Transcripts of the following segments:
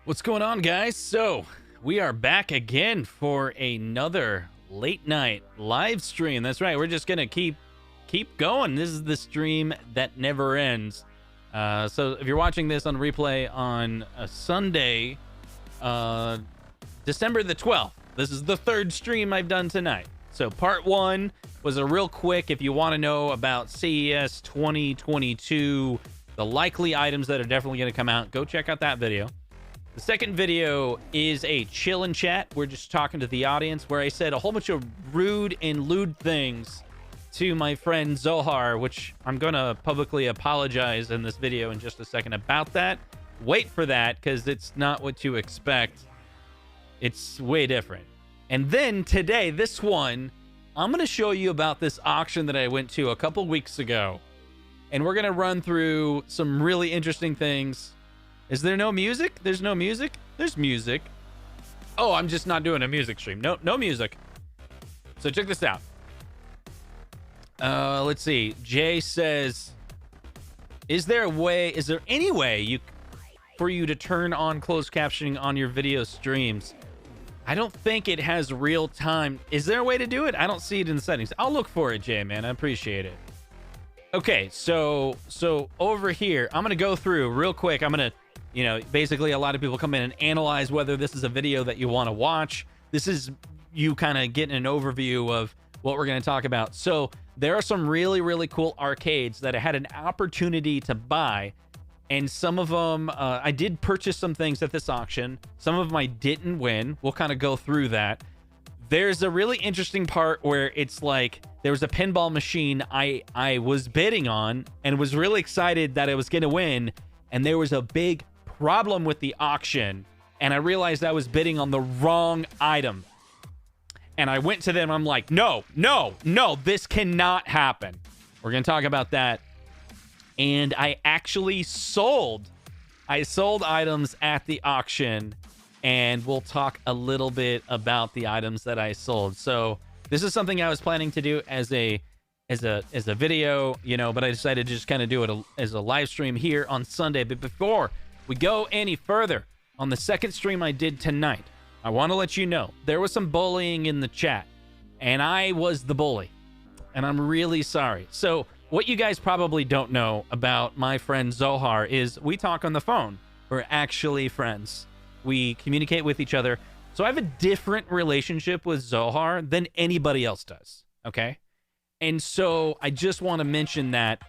What's going on, guys? So we are back again for another late night live stream. That's right, we're just gonna keep going. This is the stream that never ends. So if you're watching this on replay on a Sunday, December the 12th, this is the third stream I've done tonight. So part one was a real quick, if you want to know about CES 2022, the likely items that are definitely going to come out, go check out that video. The second video is a chill and chat. We're just talking to the audience where I said a whole bunch of rude and lewd things to my friend Zohar, which I'm going to publicly apologize in this video in just a second about that. Wait for that, because it's not what you expect. It's way different. And then today, this one, I'm going to show you about this auction that I went to a couple weeks ago. And we're going to run through some really interesting things. Is there no music? There's no music? There's music. Oh, I'm just not doing a music stream. No music. So check this out. Let's see. Jay says, is there any way for you to turn on closed captioning on your video streams? I don't think it has real time. Is there a way to do it? I don't see it in the settings. I'll look for it, Jay, man. I appreciate it. Okay, so over here, I'm going to go through real quick. I'm going to, basically a lot of people come in and analyze whether this is a video that you want to watch. This is you kind of getting an overview of what we're going to talk about. So there are some really, really cool arcades that I had an opportunity to buy. And some of them, I did purchase some things at this auction. Some of them I didn't win. We'll kind of go through that. There's a really interesting part where it's like there was a pinball machine I was bidding on and was really excited that I was going to win. And there was a big problem with the auction. And I realized I was bidding on the wrong item. And I went to them. I'm like, no, this cannot happen. We're going to talk about that. And I actually sold items at the auction, and we'll talk a little bit about the items that I sold. So this is something I was planning to do as a video, but I decided to just kind of do it as a live stream here on Sunday. But before we go any further, on the second stream I did tonight, I want to let you know there was some bullying in the chat, and I was the bully, and I'm really sorry. So what you guys probably don't know about my friend Zohar is we talk on the phone. We're actually friends. We communicate with each other. So I have a different relationship with Zohar than anybody else does, okay? And so I just want to mention that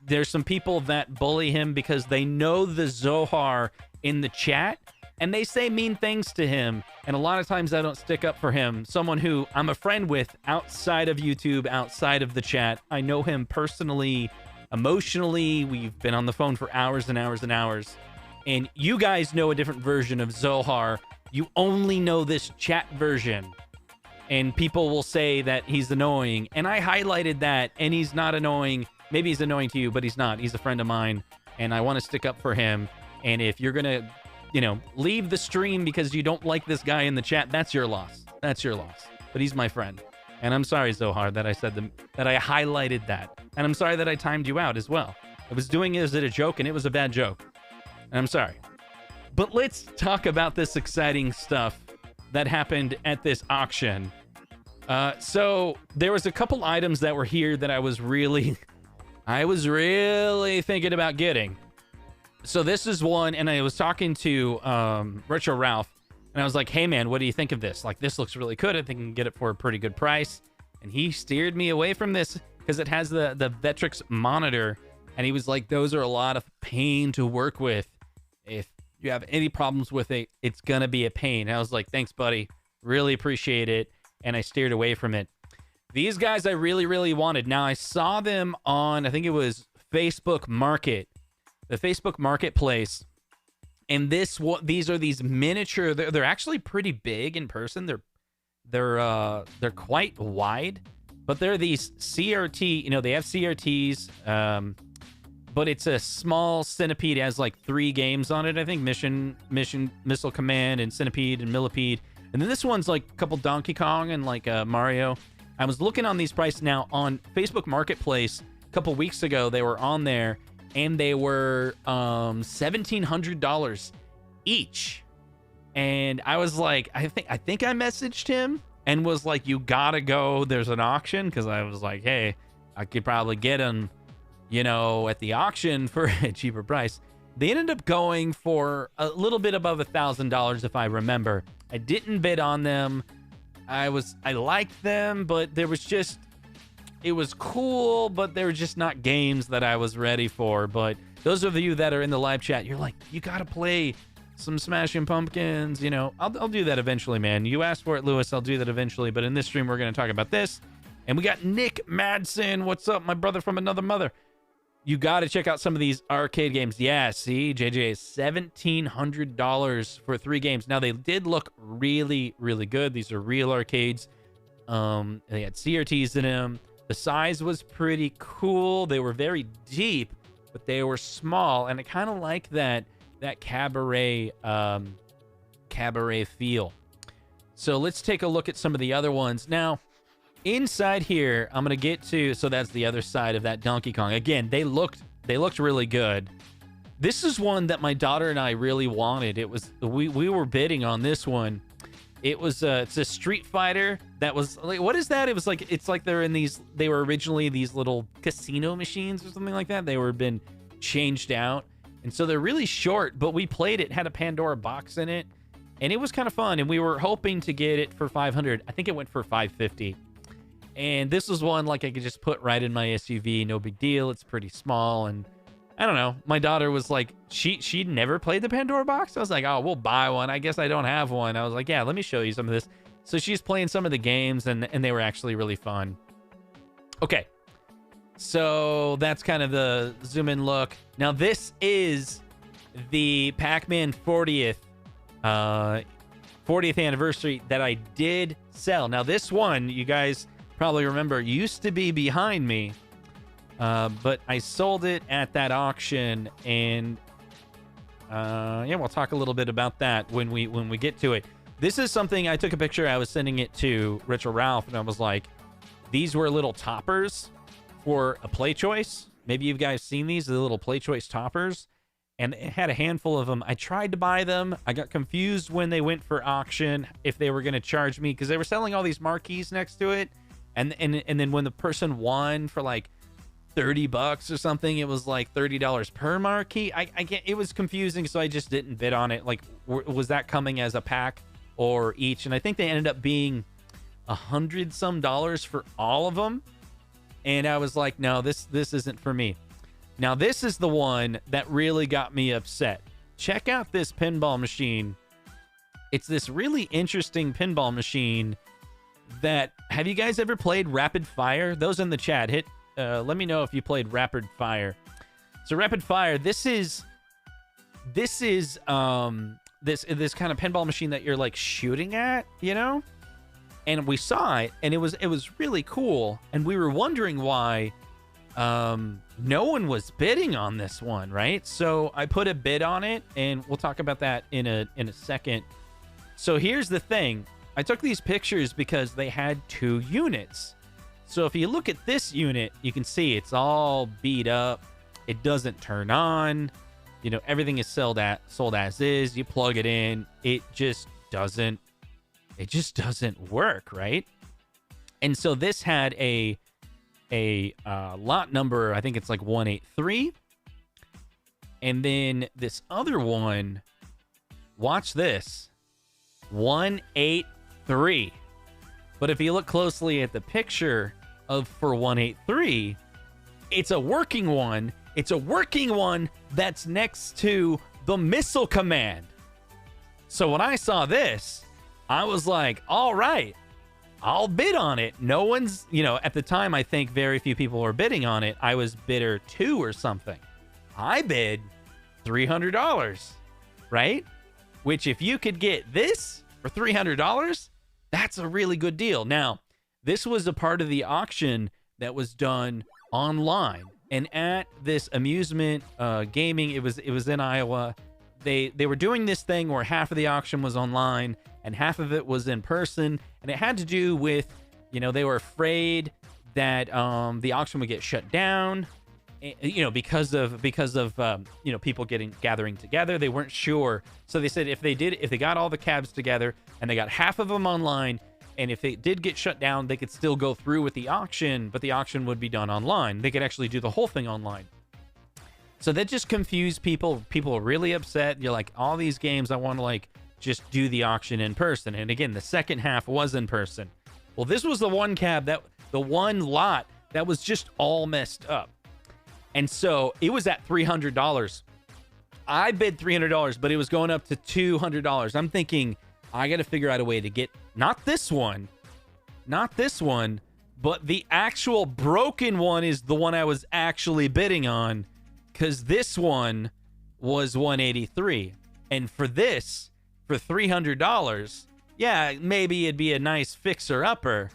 there's some people that bully him because they know the Zohar in the chat, and they say mean things to him. And a lot of times I don't stick up for him. Someone who I'm a friend with outside of YouTube, outside of the chat. I know him personally, emotionally. We've been on the phone for hours and hours and hours. And you guys know a different version of Zohar. You only know this chat version. And people will say that he's annoying. And I highlighted that, and he's not annoying. Maybe he's annoying to you, but he's not. He's a friend of mine, and I want to stick up for him. And if you're going to leave the stream because you don't like this guy in the chat, that's your loss. That's your loss. But he's my friend. And I'm sorry, Zohar, that I said that I highlighted that. And I'm sorry that I timed you out as well. I was doing it as a joke, and it was a bad joke. And I'm sorry. But let's talk about this exciting stuff that happened at this auction. So there was a couple items that were here that I was really thinking about getting. So this is one, and I was talking to Retro Ralph, and I was like, hey, man, what do you think of this? Like, this looks really good. I think I can get it for a pretty good price. And he steered me away from this because it has the Vectrex monitor, and he was like, those are a lot of pain to work with. If you have any problems with it, it's going to be a pain. And I was like, thanks, buddy. Really appreciate it. And I steered away from it. These guys I really, really wanted. Now, I saw them on, I think it was Facebook Market. The Facebook Marketplace, and these are these miniature. They're actually pretty big in person. They're quite wide, but they're these CRT. They have CRTs, but it's a small Centipede. It has like 3 games on it. I think Mission, Missile Command, and Centipede and Millipede. And then this one's like a couple Donkey Kong and like Mario. I was looking on these prices now on Facebook Marketplace a couple weeks ago. They were on there. And they were $1,700. each. And I was like, I think I messaged him and was like, you gotta go, there's an auction, because I was like, hey, I could probably get them, you know, at the auction for a cheaper price. They ended up going for a little bit above $1,000, if I remember. I didn't bid on them. I liked them, but there was just, it was cool, but they were just not games that I was ready for. But those of you that are in the live chat, you're like, you gotta play some Smashing Pumpkins, you know. I'll do that eventually, man. You asked for it, Lewis. I'll do that eventually. But in this stream, we're going to talk about this. And we got Nick Madsen. What's up, my brother from another mother? You got to check out some of these arcade games. Yeah, see, JJ is $1,700 for 3 games. Now, they did look really, really good. These are real arcades. They had CRTs in them. The size was pretty cool. They were very deep, but they were small. And I kind of like that cabaret feel. So let's take a look at some of the other ones. Now, inside here, I'm gonna get to, so that's the other side of that Donkey Kong. Again, they looked really good. This is one that my daughter and I really wanted. It was, we were bidding on this one. It was it's a Street Fighter that was like, what is that? It was like, it's like they were originally these little casino machines or something like that. They were been changed out. And so they're really short, but we played it, had a Pandora box in it, and it was kind of fun. And we were hoping to get it for $500. I think it went for $550. And this was one like I could just put right in my SUV, no big deal. It's pretty small, and I don't know. My daughter was like, she'd never played the Pandora box. I was like, oh, we'll buy one. I guess I don't have one. I was like, yeah, let me show you some of this. So she's playing some of the games, and they were actually really fun. Okay. So that's kind of the zoom in look. Now this is the Pac-Man 40th anniversary that I did sell. Now this one, you guys probably remember, used to be behind me, but I sold it at that auction, and yeah, we'll talk a little bit about that when we get to it. This is something I took a picture. I was sending it to Retro Ralph, and I was like, these were little toppers for a play choice. Maybe you guys seen these, the little play choice toppers, and it had a handful of them. I tried to buy them. I got confused when they went for auction if they were going to charge me, because they were selling all these marquees next to it, and then when the person won for like $30 or something, it was like $30 per marquee. I can't, it was confusing, so I just didn't bid on it. Like, was that coming as a pack or each? And I think they ended up being $100 some for all of them. And I was like, no, this isn't for me. Now, this is the one that really got me upset. Check out this pinball machine. It's this really interesting pinball machine that, have you guys ever played Rapid Fire? Those in the chat, hit, let me know if you played Rapid Fire. So Rapid Fire, this is this kind of pinball machine that you're like shooting at, you know? And we saw it, and it was really cool, and we were wondering why no one was bidding on this one, right? So I put a bid on it, and we'll talk about that in a second. So here's the thing. I took these pictures because they had 2 units. So if you look at this unit, you can see it's all beat up. It doesn't turn on. You know, everything is sold as is. You plug it in, it just doesn't work, right? And so this had a lot number, I think it's like 183. And then this other one, watch this, 183. But if you look closely at the picture for 183, it's a working one. It's a working one that's next to the missile command. So when I saw this, I was like, all right, I'll bid on it. No one's, you know, at the time, I think very few people were bidding on it. I was bidder 2 or something. I bid $300, right? Which if you could get this for $300, that's a really good deal. Now, this was a part of the auction that was done online. And at this amusement gaming, it was in Iowa. They were doing this thing where half of the auction was online and half of it was in person, and it had to do with, you know, they were afraid that the auction would get shut down, you know, because of you know, people gathering together. They weren't sure, so they said if they got all the cabs together and they got half of them online, and if they did get shut down, they could still go through with the auction, but the auction would be done online. They could actually do the whole thing online. So that just confused people. People are really upset. You're like, all these games, I want to like just do the auction in person. And again, the second half was in person. Well, this was the one cab, the one lot that was just all messed up. And so it was at $300. I bid $300, but it was going up to $200. I'm thinking, I got to figure out a way to get not this one, but the actual broken one is the one I was actually bidding on, because this one was $183. And for this, for $300, yeah, maybe it'd be a nice fixer-upper,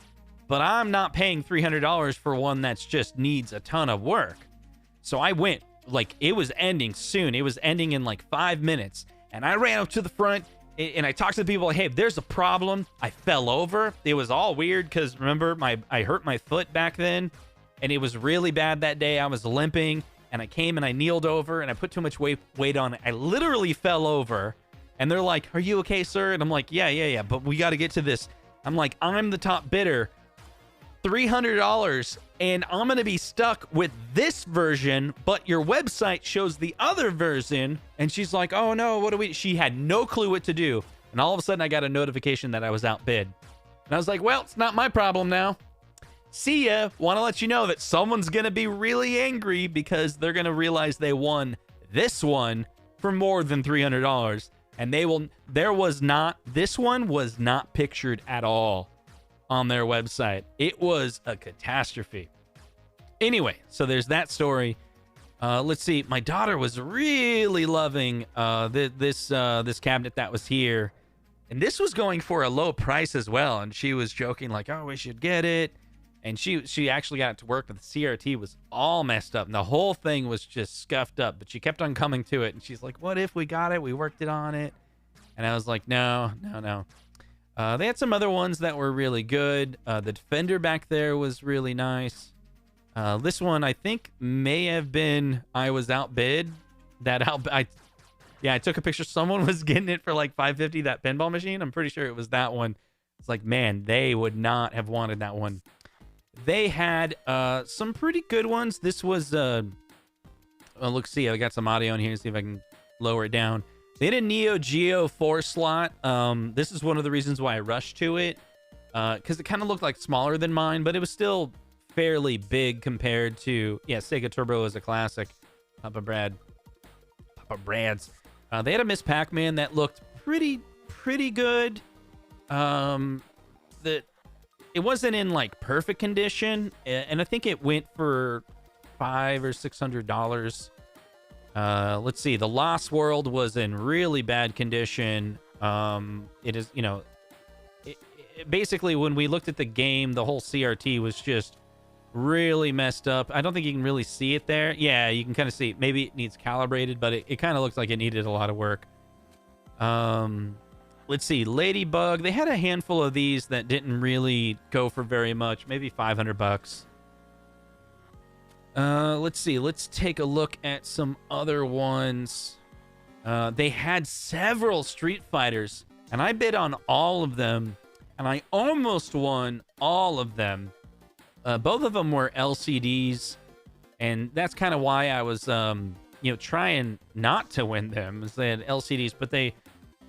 but I'm not paying $300 for one that's just needs a ton of work. So I went, like, it was ending soon. It was ending in like 5 minutes. And I ran up to the front and I talked to the people, hey, there's a problem. I fell over. It was all weird because, remember, I hurt my foot back then. And it was really bad that day. I was limping. And I came and I kneeled over and I put too much weight on it. I literally fell over. And they're like, are you okay, sir? And I'm like, yeah. But we got to get to this. I'm like, I'm the top bidder. $300. And I'm going to be stuck with this version, but your website shows the other version. And she's like, oh no, what do we... She had no clue what to do. And all of a sudden I got a notification that I was outbid. And I was like, well, it's not my problem now. See ya. Want to let you know that someone's going to be really angry because they're going to realize they won this one for more than $300. And this one was not pictured at all on their website. It was a catastrophe. Anyway, so there's that story. Let's see. My daughter was really loving this cabinet that was here. And this was going for a low price as well. And she was joking like, oh, we should get it. And she actually got it to work, but the CRT was all messed up. And the whole thing was just scuffed up. But she kept on coming to it. And she's like, what if we got it? We worked it on it. And I was like, no. They had some other ones that were really good. The Defender back there was really nice. This one, I think, may have been I was outbid. I took a picture. Someone was getting it for like $550, that pinball machine. I'm pretty sure it was that one. It's like, man, they would not have wanted that one. They had some pretty good ones. This was, let's see. I got some audio in here. See if I can lower it down. They had a Neo Geo 4 slot. This is one of the reasons why I rushed to it. Because it kind of looked like smaller than mine, but it was still fairly big compared to... Yeah, Sega Turbo is a classic. Papa Brad's. They had a Miss Pac-Man that looked pretty good. It wasn't in like perfect condition, and I think it went for $500 or $600. Let's see. The Lost World was in really bad condition. It is, you know, basically when we looked at the game, the whole CRT was just really messed up. I don't think you can really see it there. Yeah, you can kind of see. Maybe it needs calibrated, but it kind of looks like it needed a lot of work. Let's see. Ladybug. They had a handful of these that didn't really go for very much. Maybe $500. Let's see. Let's take a look at some other ones. They had several Street Fighters, and I bid on all of them, and I almost won all of them. Both of them were LCDs, and that's kind of why I was, trying not to win them. Is they had LCDs, but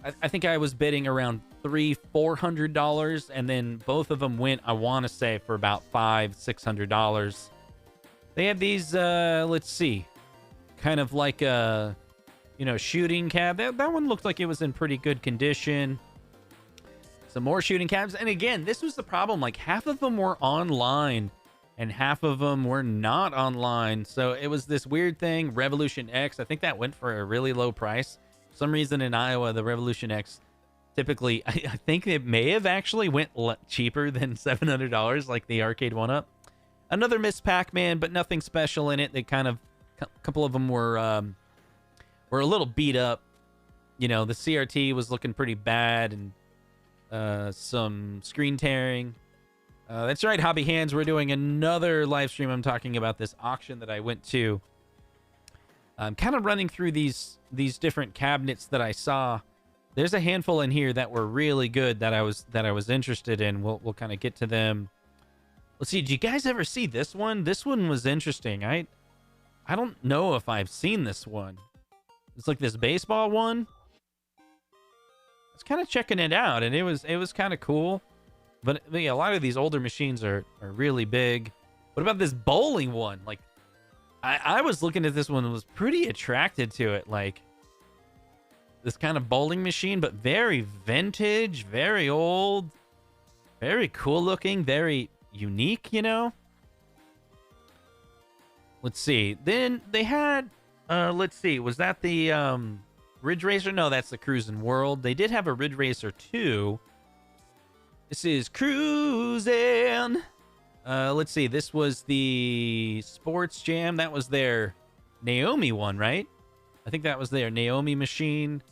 I think I was bidding around $400, and then both of them went, I want to say, for about $600. They have these, let's see, kind of like a, shooting cab. That one looked like it was in pretty good condition. Some more shooting cabs. And again, this was the problem. Like, half of them were online and half of them were not online. So it was this weird thing. Revolution X, I think that went for a really low price. For some reason in Iowa, the Revolution X, typically, I think it may have actually went cheaper than $700, like the Arcade1up. Another Miss Pac-Man, but nothing special in it. They kind of, a couple of them were a little beat up. The CRT was looking pretty bad, and some screen tearing. That's right, Hobby Hands. We're doing another live stream. I'm talking about this auction that I went to I'm kind of running through these different cabinets that I saw. There's a handful in here that were really good that I was interested in. We'll kind of get to them. Let's see. Did you guys ever see this one? This one was interesting. I don't know if I've seen this one. It's like this baseball one. I was kind of checking it out, and it was kind of cool. But yeah, a lot of these older machines are really big. What about this bowling one? Like, I was looking at this one and was pretty attracted to it. Like, this kind of bowling machine, but very vintage, very old, very cool looking, very unique, you know? Let's see. Then they had, let's see, was that the Ridge Racer? No, that's the Cruisin' World. They did have a Ridge Racer 2. This is Cruisin'. Let's see. This was the Sports Jam. That was their Naomi one, right? I think that was their Naomi machine.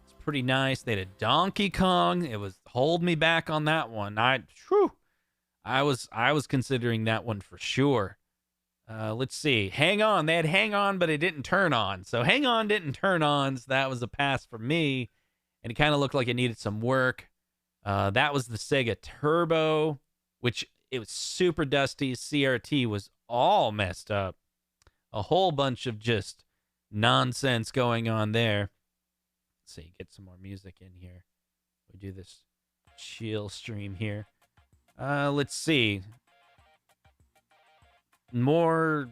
It's pretty nice. They had a Donkey Kong. It was hold me back on that one. I was considering that one for sure. Let's see. Hang On. They had Hang On, but it didn't turn on. So Hang On didn't turn on. So that was a pass for me. And it kind of looked like it needed some work. That was the Sega Turbo, which it was super dusty. CRT was all messed up. A whole bunch of just nonsense going on there. Let's see. Get some more music in here. We do this chill stream here. Let's see. More.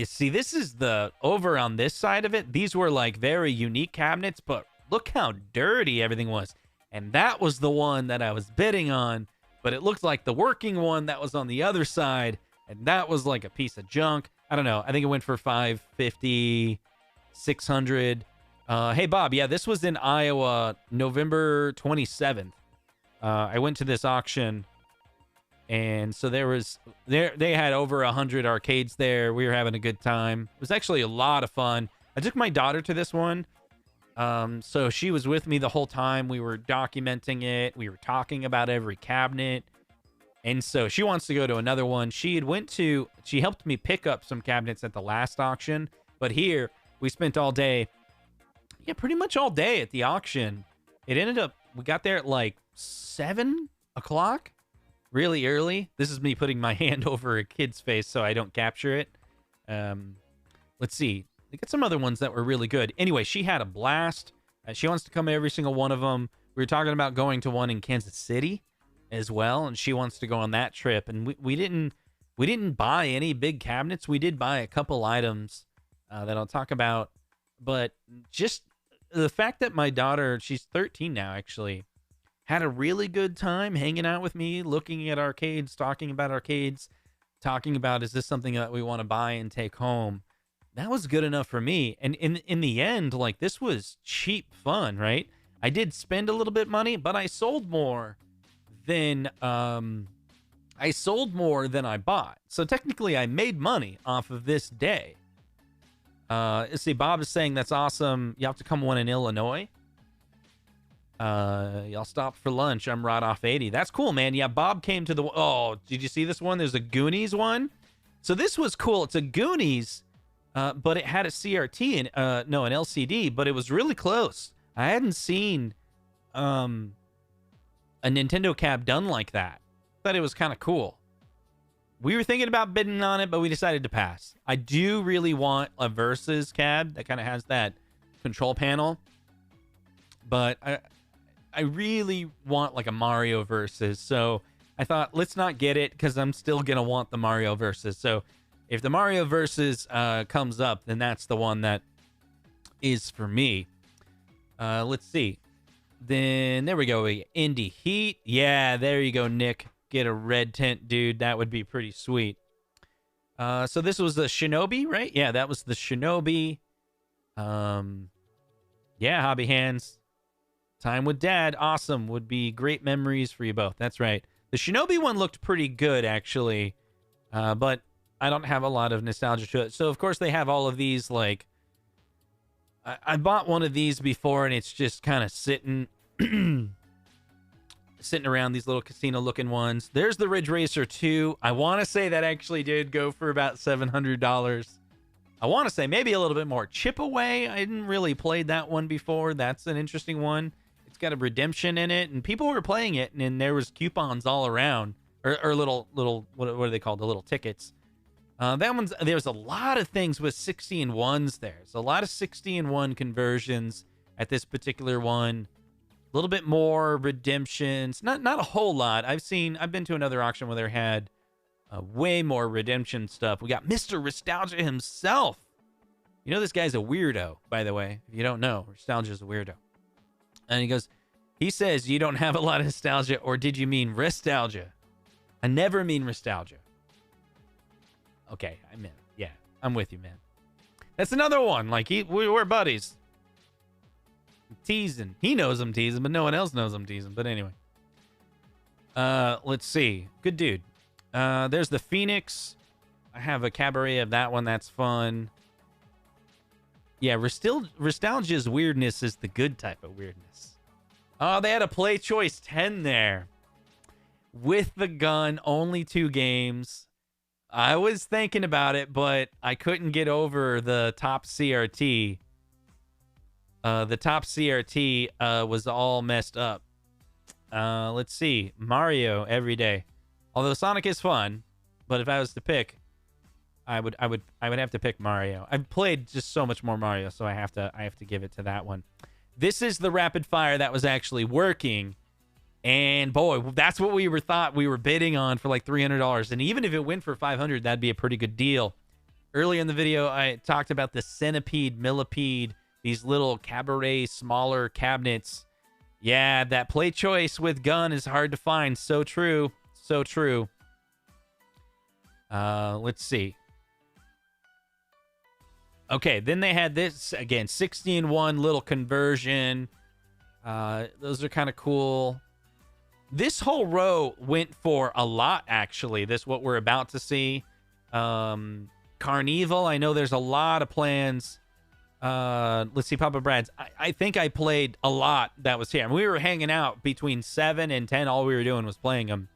See, this is the over on this side of it. These were like very unique cabinets, but look how dirty everything was. And that was the one that I was bidding on, but it looked like the working one that was on the other side, and that was like a piece of junk. I don't know. I think it went for $550, $600. Hey, Bob. Yeah, this was in Iowa, November 27th. I went to this auction, and so they had over 100 arcades there. We were having a good time. It was actually a lot of fun. I took my daughter to this one. So she was with me the whole time. We were documenting it. We were talking about every cabinet. And so she wants to go to another one. She helped me pick up some cabinets at the last auction. But here, we spent all day. Yeah, pretty much all day at the auction. It ended up, we got there at like 7 o'clock. Really early. This is me putting my hand over a kid's face so I don't capture it. Let's see. They got some other ones that were really good. Anyway, she had a blast. She wants to come to every single one of them. We were talking about going to one in Kansas City as well, and she wants to go on that trip. And we didn't buy any big cabinets. We did buy a couple items that I'll talk about. But just the fact that my daughter, she's 13 now actually, had a really good time hanging out with me, looking at arcades, talking about is this something that we want to buy and take home? That was good enough for me. And in the end, like, this was cheap fun, right? I did spend a little bit of money, but I sold more than I bought. So technically I made money off of this day. Let's see, Bob is saying that's awesome. You have to come one in Illinois. Y'all stop for lunch. I'm right off 80. That's cool, man. Yeah, Bob came to the... Oh, did you see this one? There's a Goonies one. So this was cool. It's a Goonies... but it had a CRT and an LCD, but it was really close. I hadn't seen a Nintendo cab done like that. Thought it was kind of cool. We were thinking about bidding on it, but we decided to pass. I do really want a Versus cab that kind of has that control panel, but I really want like a Mario Versus. So I thought, let's not get it because I'm still gonna want the Mario Versus. So if the Mario Versus comes up, then that's the one that is for me. Let's see. Then there we go. Indie Heat. Yeah, there you go, Nick. Get a red tint, dude. That would be pretty sweet. So this was the Shinobi, right? Yeah, that was the Shinobi. Yeah, Hobby Hands. Time with Dad. Awesome. Would be great memories for you both. That's right. The Shinobi one looked pretty good, actually. But I don't have a lot of nostalgia to it. So, of course, they have all of these, like... I bought one of these before, and it's just kind of sitting... sitting around, these little casino-looking ones. There's the Ridge Racer 2. I want to say that actually did go for about $700. I want to say maybe a little bit more. Chip Away, I didn't really play that one before. That's an interesting one. It's got a redemption in it, and people were playing it, and there was coupons all around, or little what are they called? The little tickets. That one's, there's a lot of things with 60-in-1s there. There's a lot of 60-in-1 conversions at this particular one. A little bit more redemptions. Not a whole lot. I've been to another auction where they had way more redemption stuff. We got Mr. Nostalgia himself. You know this guy's a weirdo, by the way. If you don't know, Nostalgia's a weirdo. And he says, you don't have a lot of nostalgia, or did you mean Restalgia? I never mean Restalgia. Okay, I meant, yeah, I'm with you, man. That's another one. Like, we're buddies. I'm teasing. He knows I'm teasing, but no one else knows I'm teasing. But anyway. Let's see. Good dude. There's the Phoenix. I have a cabaret of that one. That's fun. Yeah, Restalgia's weirdness is the good type of weirdness. Oh, they had a Play Choice 10 there. With the gun, only 2 games. I was thinking about it, but I couldn't get over the top CRT. The top CRT was all messed up. Let's see. Mario every day. Although Sonic is fun, but if I was to pick, I would have to pick Mario. I've played just so much more Mario, so I have to give it to that one. This is the rapid fire that was actually working, and boy, that's what we were bidding on for like $300. And even if it went for $500, that'd be a pretty good deal. Earlier in the video, I talked about the Centipede, Millipede, these little cabaret, smaller cabinets. Yeah, that Play Choice with gun is hard to find. So true. So true. Let's see. Okay, then they had this, again, 60-in-1 little conversion. Those are kind of cool. This whole row went for a lot, actually. This what we're about to see. Carnival, I know there's a lot of plans. Let's see, Papa Brad's. I think I played a lot that was here. And we were hanging out between 7 and 10. All we were doing was playing them.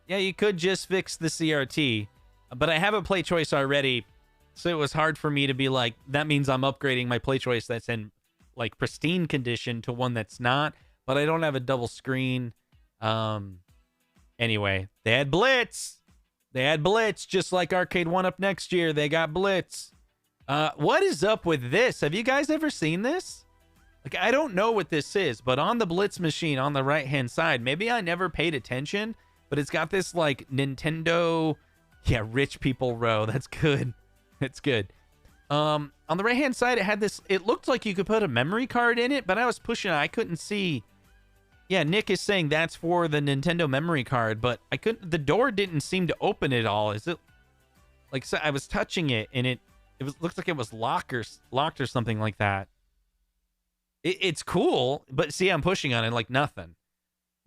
Yeah, you could just fix the CRT. But I have a Play Choice already. So it was hard for me to be like, that means I'm upgrading my Play Choice that's in like pristine condition to one that's not. But I don't have a double screen. Anyway, they had Blitz. They had Blitz, just like Arcade1up next year. They got Blitz. What is up with this? Have you guys ever seen this? Like, I don't know what this is, but on the Blitz machine on the right-hand side, maybe I never paid attention, but it's got this, like, Nintendo... Yeah, rich people row. That's good. It's good. On the right-hand side, it had this... It looked like you could put a memory card in it, but I was pushing it. I couldn't see... Yeah, Nick is saying that's for the Nintendo memory card, but I couldn't... The door didn't seem to open at all. Is it... Like, so I was touching it, and it looks like it was locked or something like that. It's cool, but see, I'm pushing on it like nothing.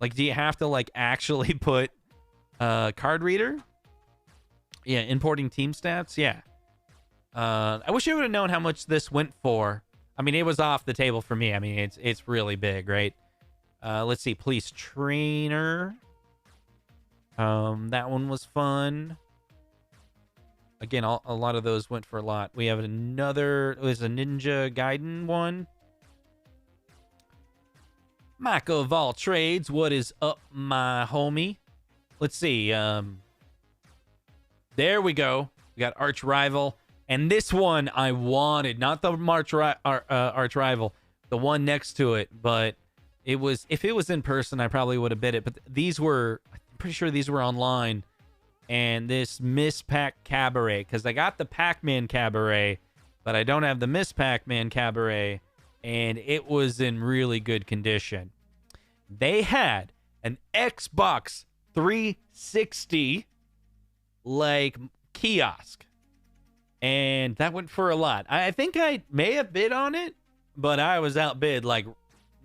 Like, do you have to, like, actually put card reader? Yeah, importing team stats? Yeah. I wish I would have known how much this went for. I mean, it was off the table for me. I mean, it's really big, right? Let's see, police trainer. That one was fun. Again, a lot of those went for a lot. We have another, there's a Ninja Gaiden one. Michael of all trades, what is up, my homie? Let's see. There we go. We got Arch Rival. And this one I wanted, not the Arch Rival, the one next to it. But it was, if it was in person, I probably would have bid it. But these were, I'm pretty sure these were online. And this Miss Pac Cabaret, because I got the Pac-Man Cabaret, but I don't have the Miss Pac-Man Cabaret, and it was in really good condition. They had an Xbox 360 like kiosk, and that went for a lot. I think I may have bid on it, but I was outbid like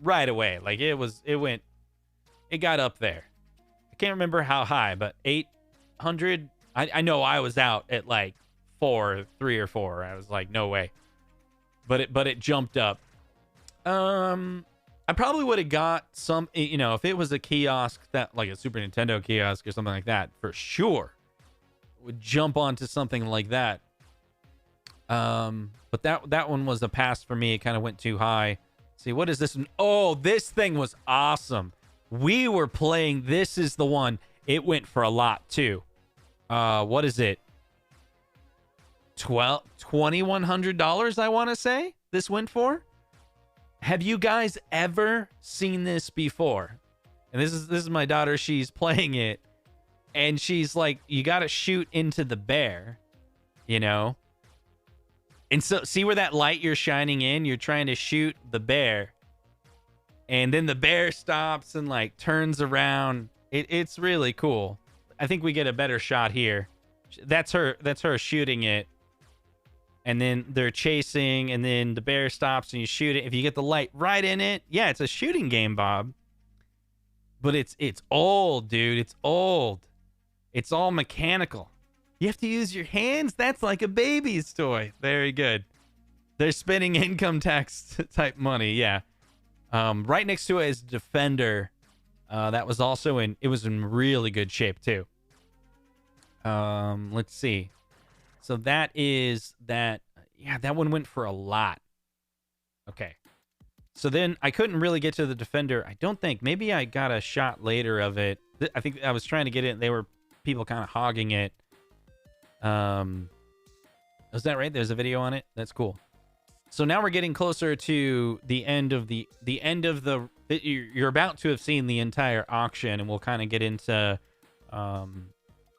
right away. Like it got up there. I can't remember how high, but 800. I know I was out at like 3 or 4. I was like, no way. But it jumped up. I probably would have got some, you know, if it was a kiosk that like a Super Nintendo kiosk or something like that, for sure would jump onto something like that. But that one was a pass for me. It kind of went too high. See, what is this one? Oh, this thing was awesome. We were playing. This is the one. It went for a lot too. What is it? $2,100, I want to say this went for. Have you guys ever seen this before? And this is my daughter. She's playing it, and she's like, "You got to shoot into the bear, you know." And so, see where that light you're shining in? You're trying to shoot the bear, and then the bear stops and like turns around. It's really cool. I think we get a better shot here. That's her shooting it. And then they're chasing, and then the bear stops and you shoot it. If you get the light right in it, yeah, it's a shooting game, Bob. But it's old, dude. It's old. It's all mechanical. You have to use your hands? That's like a baby's toy. Very good. They're spending income tax type money, yeah. Right next to it is Defender. That was also it was in really good shape too. Let's see. So that is that. Yeah, that one went for a lot. Okay. So then I couldn't really get to the Defender. I don't think. Maybe I got a shot later of it. I think I was trying to get it. They were people kind of hogging it. Was that right? There's a video on it. That's cool. So now we're getting closer to the end of the you're about to have seen the entire auction, and we'll kind of get into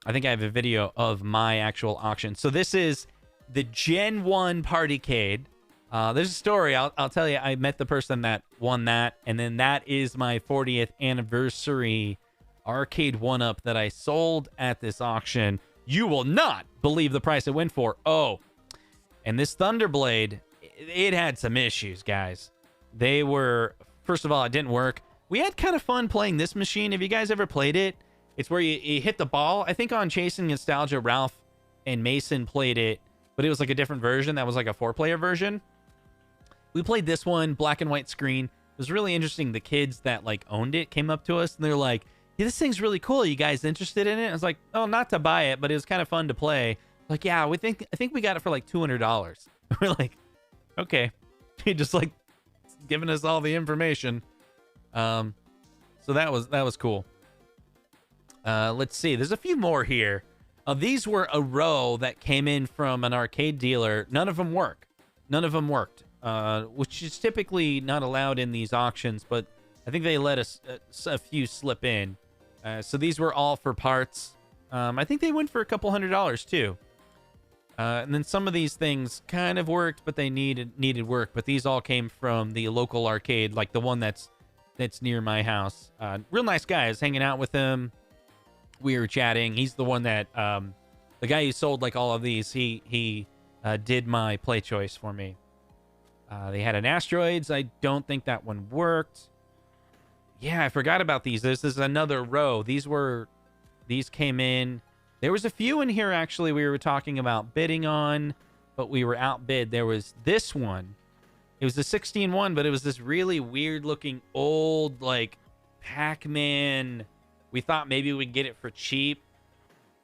I think I have a video of my actual auction. So this is the Gen 1 Partycade. There's a story. I'll tell you. I met the person that won that, and then that is my 40th anniversary Arcade1up that I sold at this auction. You will not believe the price it went for. Oh, and this Thunderblade, it had some issues, guys. They were, first of all, it didn't work. We had kind of fun playing this machine. Have you guys ever played it? It's where you hit the ball. I think on Chasing Nostalgia, Ralph and Mason played it, but it was like a different version. That was like a 4-player version. We played this one, black and white screen. It was really interesting. The kids that like owned it came up to us and they're like, "Yeah, this thing's really cool. Are you guys interested in it?" I was like, "Oh, not to buy it, but it was kind of fun to play." Like, "Yeah, I think we got it for like $200." We're like, "Okay." He just like giving us all the information. So that was cool. Let's see. There's a few more here. These were a row that came in from an arcade dealer. None of them work. None of them worked, which is typically not allowed in these auctions, but I think they let us a few slip in. So these were all for parts. I think they went for a couple $100s too. And then some of these things kind of worked, but they needed work. But these all came from the local arcade, like the one that's near my house. Real nice guy. I was hanging out with him. We were chatting. He's the one that the guy who sold like all of these. He did my play choice for me. They had an Asteroids. I don't think that one worked. Yeah, I forgot about these. This is another row. These came in. There was a few in here, actually, we were talking about bidding on, but we were outbid. There was this one. It was the 16-1, but it was this really weird-looking old, like, Pac-Man. We thought maybe we'd get it for cheap.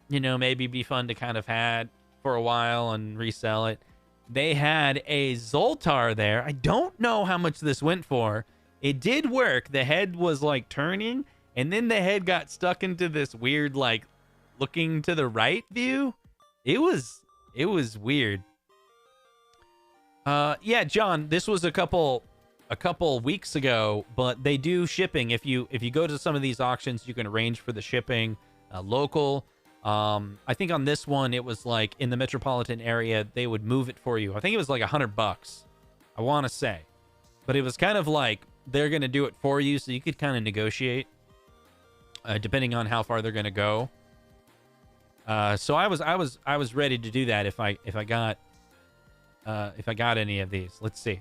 You know, maybe be fun to kind of had for a while and resell it. They had a Zoltar there. I don't know how much this went for. It did work. The head was like turning, and then the head got stuck into this weird like looking to the right view. It was weird. Yeah, John, this was a couple weeks ago, but they do shipping. If you go to some of these auctions, you can arrange for the shipping local. I think on this one it was like in the metropolitan area they would move it for you. I think it was like $100, I want to say, but it was kind of like they're going to do it for you, so you could kind of negotiate depending on how far they're going to go. So I was ready to do that if I got any of these. Let's see.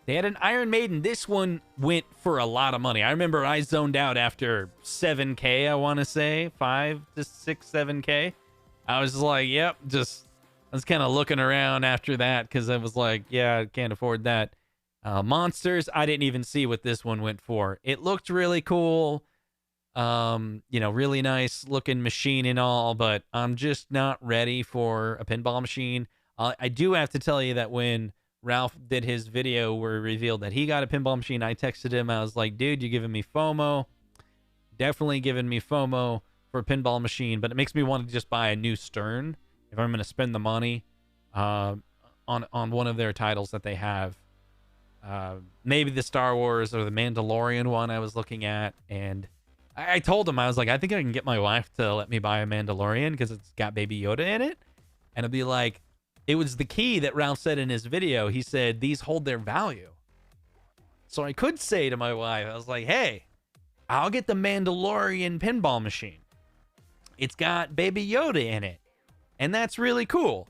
They had an Iron Maiden. This one went for a lot of money. I remember I zoned out after 7K, I want to say. 5 to 6, 7K. I was just like, yep, I was kind of looking around after that because I was like, yeah, I can't afford that. Monsters, I didn't even see what this one went for. It looked really cool. Really nice looking machine and all, but I'm just not ready for a pinball machine. I do have to tell you that when Ralph did his video where he revealed that he got a pinball machine, I texted him. I was like, dude, you're giving me FOMO. Definitely giving me FOMO for a pinball machine, but it makes me want to just buy a new Stern if I'm going to spend the money on one of their titles that they have. Maybe the Star Wars or the Mandalorian one I was looking at, and I told him, I was like, I think I can get my wife to let me buy a Mandalorian because it's got Baby Yoda in it. And it'd be like, it was the key that Ralph said in his video. He said, these hold their value. So I could say to my wife, I was like, hey, I'll get the Mandalorian pinball machine. It's got Baby Yoda in it. And that's really cool.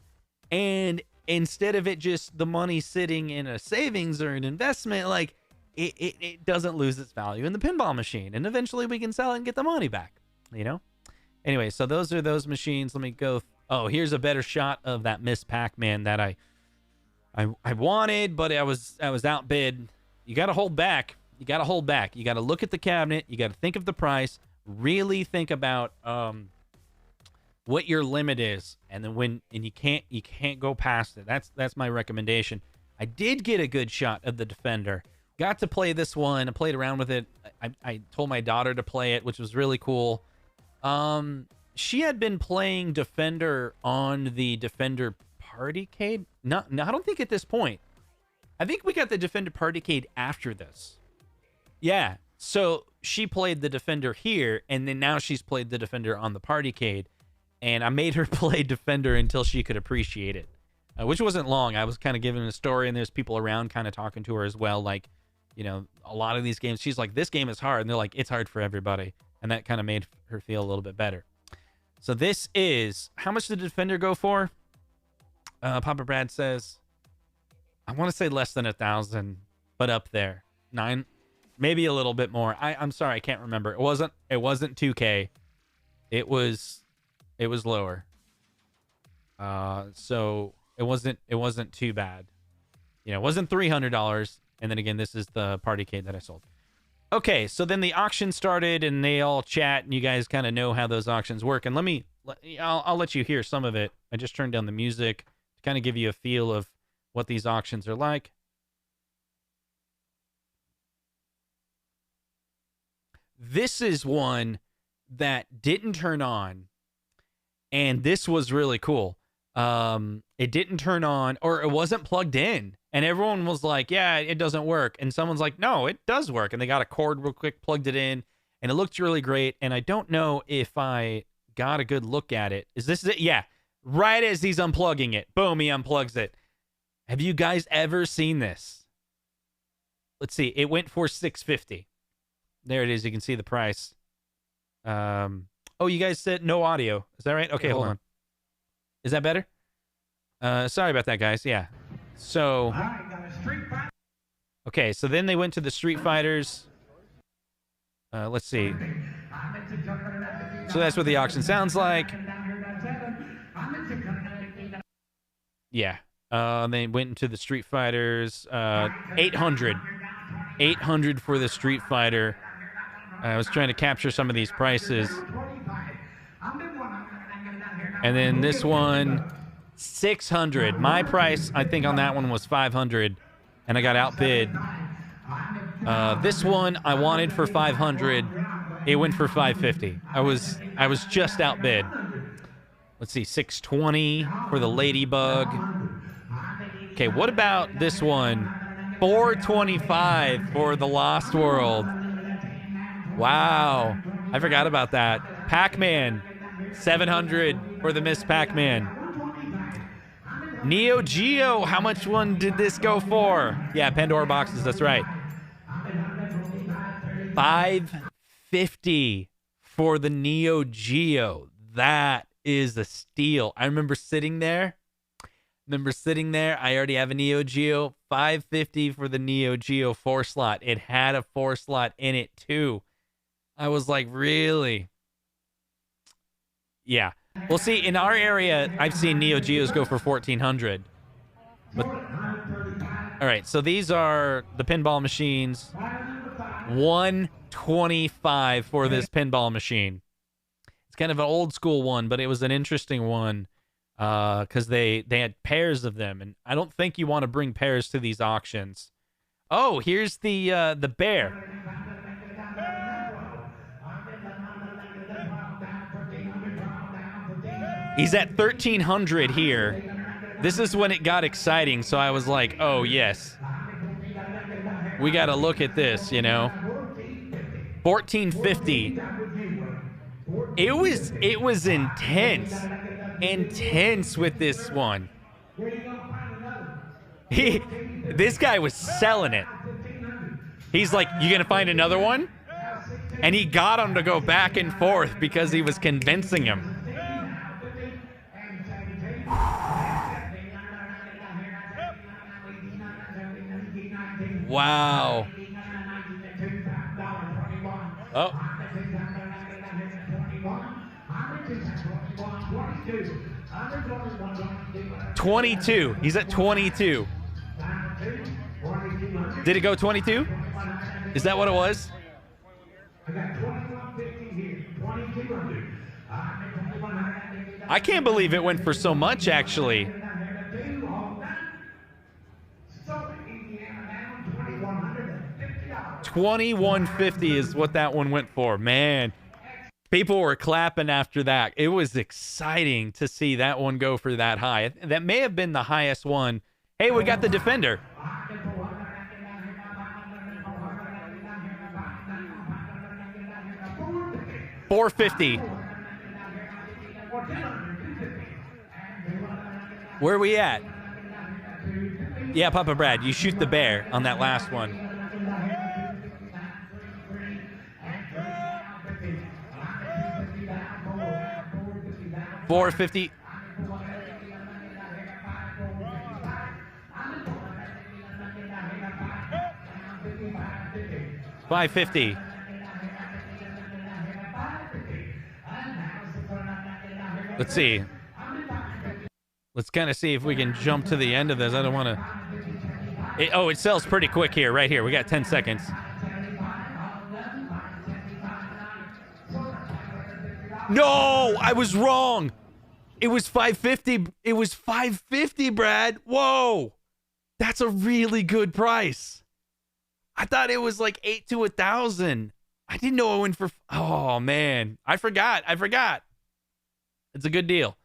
And instead of it just the money sitting in a savings or an investment, like it doesn't lose its value in the pinball machine. And eventually we can sell it and get the money back, you know? Anyway, so those are those machines. Let me go. Oh, here's a better shot of that Miss Pac-Man that I wanted, but I was outbid. You got to hold back. You got to hold back. You got to look at the cabinet. You got to think of the price. Really think about what your limit is, and then you can't go past it. That's my recommendation. I did get a good shot of the Defender. Got to play this one. I played around with it. I told my daughter to play it, which was really cool. She had been playing Defender on the Defender Partycade. No, I don't think at this point. I think we got the Defender Partycade after this. Yeah, so she played the Defender here, and then now she's played the Defender on the Partycade, and I made her play Defender until she could appreciate it, which wasn't long. I was kind of giving a story, and there's people around kind of talking to her as well, like, you know, a lot of these games, she's like, this game is hard, and they're like, it's hard for everybody, and that kind of made her feel a little bit better. So this is, how much did the Defender go for? Papa Brad says, I want to say less than 1,000, but up there. 9, maybe a little bit more. I'm sorry, I can't remember. It wasn't 2K. It was lower. So it wasn't too bad. You know, it wasn't $300. And then again, this is the Partycade that I sold. Okay, so then the auction started, and they all chat, and you guys kind of know how those auctions work. And I'll let you hear some of it. I just turned down the music to kind of give you a feel of what these auctions are like. This is one that didn't turn on, and this was really cool. It didn't turn on, or it wasn't plugged in, and everyone was like, yeah, it doesn't work. And someone's like, no, it does work. And they got a cord real quick, plugged it in, and it looked really great. And I don't know if I got a good look at it. Is this it? Yeah. Right as he's unplugging it, boom, he unplugs it. Have you guys ever seen this? Let's see. It went for $650. There it is. You can see the price. Oh, you guys said no audio. Is that right? Okay, hold on. Is that better? Sorry about that, guys. Yeah. So, okay, so then they went to the Street Fighters. Let's see. So that's what the auction sounds like. Yeah. They went into the Street Fighters. 800. 800 for the Street Fighter. I was trying to capture some of these prices. And then this one, 600. My price, I think, on that one was 500, and I got outbid. This one I wanted for 500. It went for 550. I was just outbid. Let's see, 620 for the Ladybug. Okay, what about this one? 425 for the Lost World. Wow, I forgot about that. Pac-Man, 700 for the Miss Pac-Man. Neo Geo, how much one did this go for? Yeah, Pandora boxes, that's right. 550 for the Neo Geo. That is a steal. I remember sitting there. I already have a Neo Geo. 550 for the Neo Geo 4-slot. It had a 4-slot in it too. I was like, really? Yeah. Well, see, in our area, I've seen Neo Geos go for 1,400. But all right, so these are the pinball machines. 125 for this pinball machine. It's kind of an old school one, but it was an interesting one. because they had pairs of them, and I don't think you want to bring pairs to these auctions. Oh, here's the bear. He's at 1,300 here. This is when it got exciting, so I was like, oh, yes. We got to look at this, you know. 1,450. It was intense with this one. This guy was selling it. He's like, you gonna find another one? And he got him to go back and forth because he was convincing him. Wow. Oh. 22. He's at 22. Did it go 22? Is that what it was? I can't believe it went for so much, actually. 2150 is what that one went for. Man, people were clapping after that. It was exciting to see that one go for that high. That may have been the highest one. Hey, we got the Defender. $450. Where are we at? Yeah, Papa Brad, you shoot the bear on that last one. $450. $550. Let's see. Let's kind of see if we can jump to the end of this. I don't want to... Oh, it sells pretty quick here, right here. We got 10 seconds. No, I was wrong. It was $550. It was $550, Brad. Whoa. That's a really good price. I thought it was like 8 to 1,000. I didn't know it went for... Oh, man. I forgot. It's a good deal.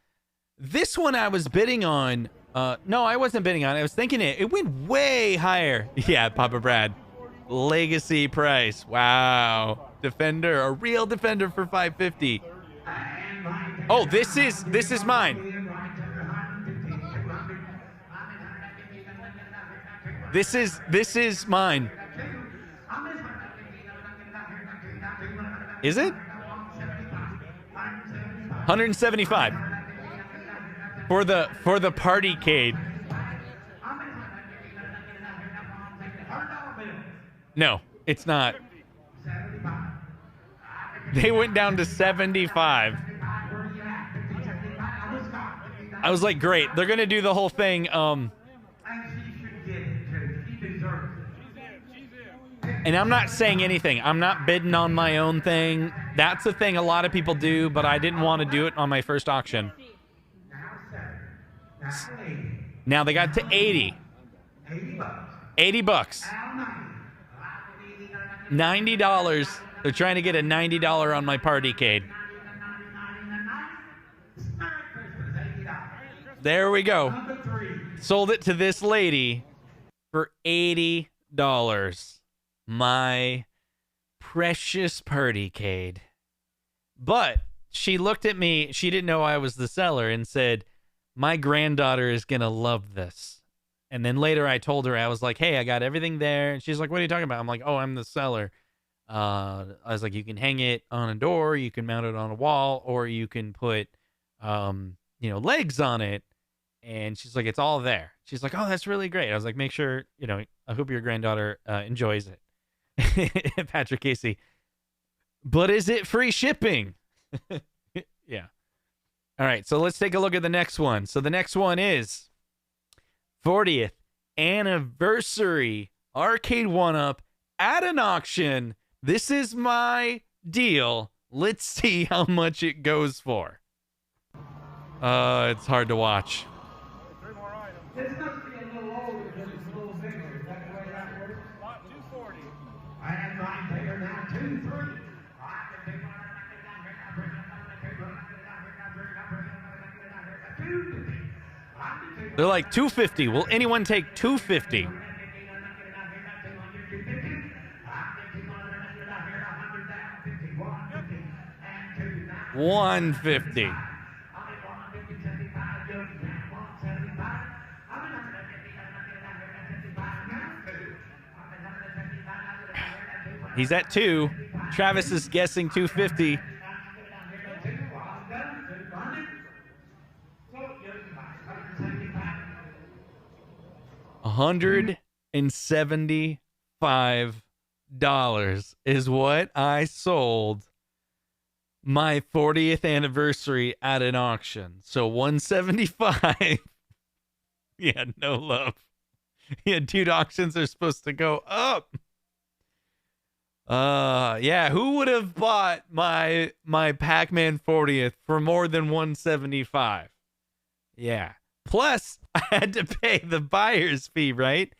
This one I was bidding on. No, I wasn't bidding on it. I was thinking it went way higher. Yeah, Papa Brad. Legacy price. Wow. Defender, a real Defender for $550. Oh, this is mine. This is mine. Is it? 175 for the Partycade. No, it's not. They went down to 75. I was like, great. They're gonna do the whole thing. And I'm not saying anything. I'm not bidding on my own thing. That's a thing a lot of people do, but I didn't want to do it on my first auction. Now they got to 80. 80 bucks. $90. They're trying to get a $90 on my Partycade. There we go. Sold it to this lady for $80. My precious Partycade. But she looked at me. She didn't know I was the seller and said, my granddaughter is going to love this. And then later I told her, I was like, hey, I got everything there. And she's like, what are you talking about? I'm like, oh, I'm the seller. I was like, you can hang it on a door, you can mount it on a wall, or you can put, legs on it. And she's like, it's all there. She's like, oh, that's really great. I was like, make sure, I hope your granddaughter enjoys it. Patrick Casey. But is it free shipping? Yeah. All right, so let's take a look at the next one. So the next one is 40th anniversary Arcade1up at an auction. This is my deal. Let's see how much it goes for. It's hard to watch. This must be a little older because it's a little bigger. Is that the way that works? 240. I have mine bigger now, 2-3. They're like 250. Will anyone take 250? 150. He's at 2. Travis is guessing 250. $175 is what I sold my 40th anniversary at an auction. So 175. Yeah, no love. Yeah, dude, auctions are supposed to go up. Yeah, who would have bought my Pac-Man 40th for more than 175? Yeah. Plus, I had to pay the buyer's fee, right?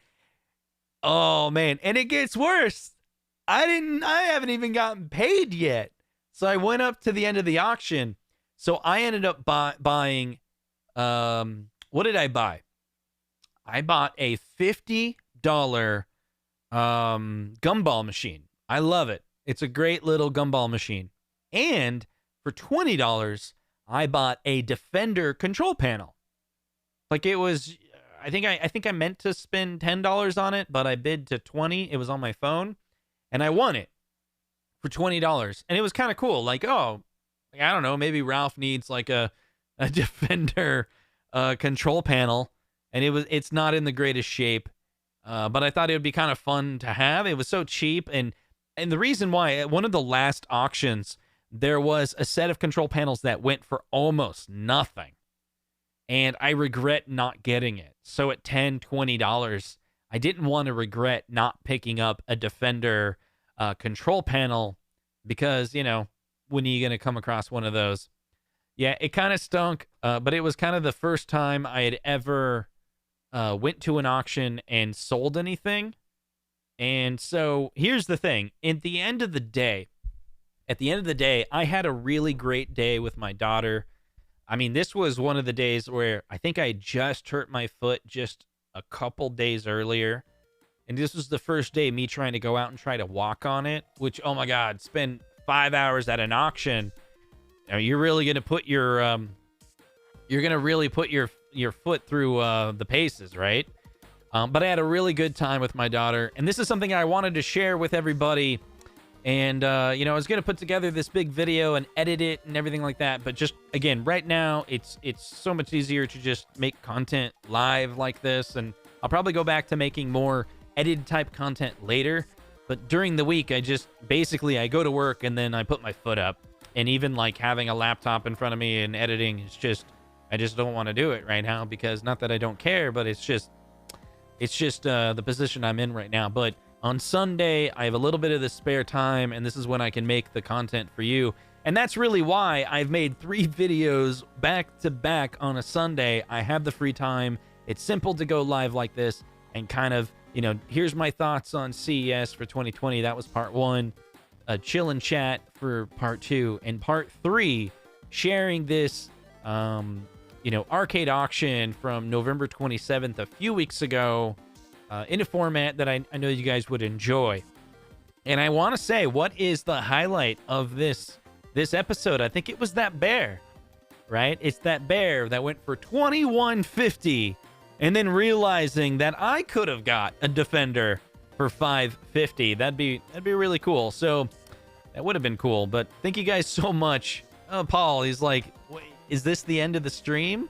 Oh man, and it gets worse. I haven't even gotten paid yet. So I went up to the end of the auction. So I ended up buying what did I buy? I bought a $50 gumball machine. I love it. It's a great little gumball machine. And for $20, I bought a Defender control panel. Like it was, I think I meant to spend $10 on it, but I bid to $20. It was on my phone, and I won it for $20. And it was kind of cool. Like, oh, I don't know, maybe Ralph needs like a Defender control panel, and it's not in the greatest shape. But I thought it would be kind of fun to have. It was so cheap, and the reason why, at one of the last auctions, there was a set of control panels that went for almost nothing. And I regret not getting it. So at $10, $20, I didn't want to regret not picking up a Defender control panel because, you know, when are you going to come across one of those? Yeah, it kind of stunk, but it was kind of the first time I had ever went to an auction and sold anything. And so here's the thing. At the end of the day, I had a really great day with my daughter. I mean, this was one of the days where I think I just hurt my foot just a couple days earlier. And this was the first day me trying to go out and try to walk on it, which, oh my God, spend 5 hours at an auction. You know, you're really going to put your, your foot through the paces, right? But I had a really good time with my daughter. And this is something I wanted to share with everybody. And, you know, I was going to put together this big video and edit it and everything like that. But just, again, right now, it's so much easier to just make content live like this. And I'll probably go back to making more edited type content later. But during the week, I go to work and then I put my foot up. And even like having a laptop in front of me and editing is just, I just don't want to do it right now because not that I don't care, but it's just the position I'm in right now. But on Sunday, I have a little bit of the spare time, and this is when I can make the content for you. And that's really why I've made 3 videos back to back on a Sunday. I have the free time. It's simple to go live like this and kind of, you know, here's my thoughts on CES for 2020. That was part 1. Chill and chat for part 2. And part 3, sharing this, you know, arcade auction from November 27th, a few weeks ago. In a format that I know you guys would enjoy. And I want to say, what is the highlight of this episode? I think it was that bear, right? It's that bear that went for $21.50 and then realizing that I could have got a Defender for $5.50. That'd be really cool. So that would have been cool. But thank you guys so much. Oh, Paul, he's like, wait, is this the end of the stream?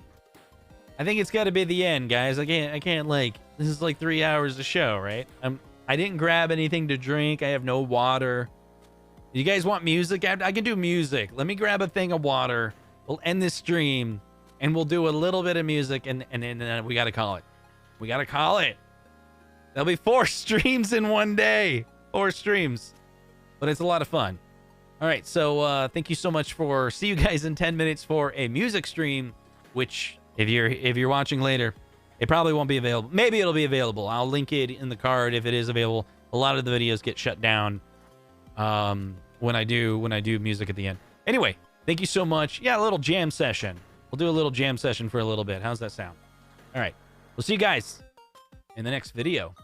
I think it's got to be the end, guys. I can't like, this is like 3 hours of show, right? I didn't grab anything to drink. I have no water. You guys want music? I can do music. Let me grab a thing of water. We'll end this stream, and we'll do a little bit of music, and then we got to call it. We got to call it. There'll be 4 streams in one day. 4 streams. But it's a lot of fun. All right, so thank you so much see you guys in 10 minutes for a music stream. which if you're watching later, it probably won't be available. Maybe it'll be available. I'll link it in the card if it is available. A lot of the videos get shut down when I do music at the end. Anyway, thank you so much. Yeah, a little jam session. We'll do a little jam session for a little bit. How's that sound? All right. We'll see you guys in the next video.